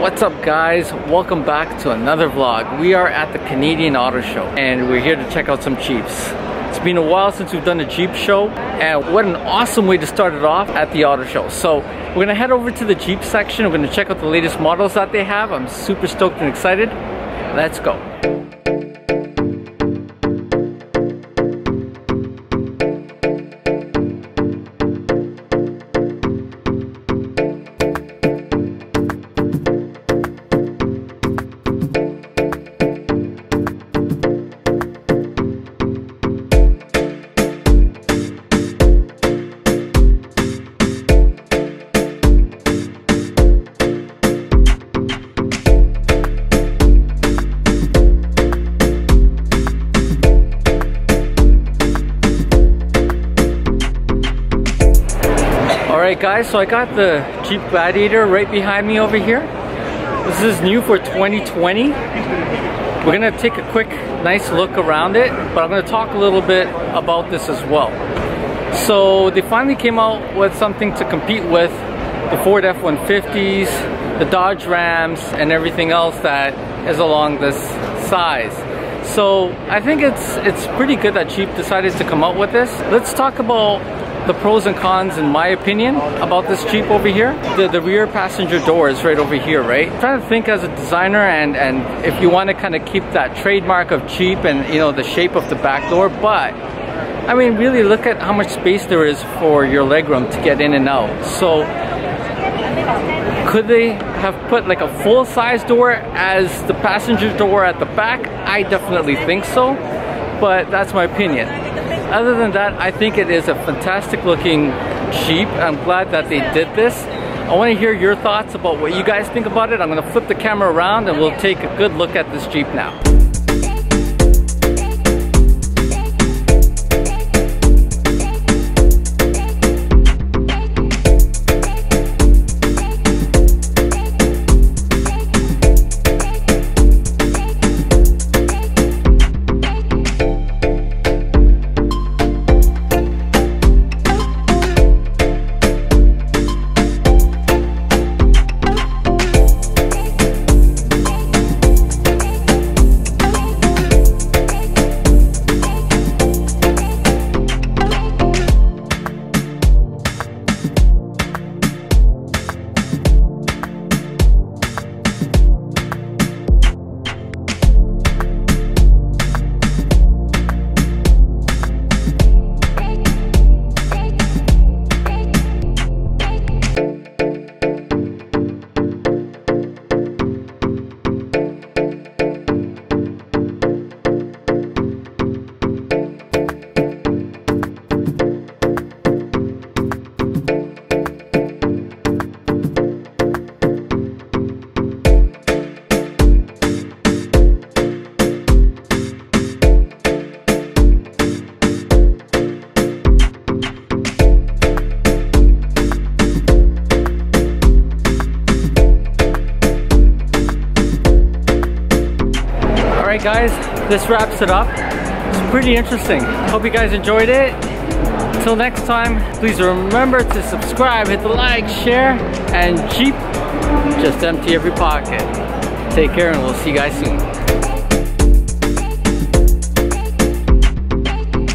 What's up guys? Welcome back to another vlog. We are at the Canadian Auto Show and we're here to check out some Jeeps. It's been a while since we've done a Jeep show, and what an awesome way to start it off at the Auto Show. So we're gonna head over to the Jeep section. We're gonna check out the latest models that they have. I'm super stoked and excited. Let's go. Alright guys, so I got the Jeep Gladiator right behind me over here. This is new for 2020. We're gonna take a quick, nice look around it, but I'm gonna talk a little bit about this as well. So they finally came out with something to compete with the Ford F-150s, the Dodge Rams, and everything else that is along this size. So I think it's pretty good that Jeep decided to come out with this. Let's talk about the pros and cons in my opinion about this Jeep over here. The rear passenger door is right over here, right? I'm trying to think as a designer and if you want to kind of keep that trademark of Jeep and you know the shape of the back door, but I mean really look at how much space there is for your legroom to get in and out. So could they have put like a full-size door as the passenger door at the back? I definitely think so, but that's my opinion. Other than that, I think it is a fantastic looking Jeep. I'm glad that they did this. I want to hear your thoughts about what you guys think about it. I'm going to flip the camera around and we'll take a good look at this Jeep now. Alright guys, this wraps it up. It's pretty interesting. Hope you guys enjoyed it. Until next time, please remember to subscribe, hit the like, share, and Jeep, just empty every pocket. Take care and we'll see you guys soon.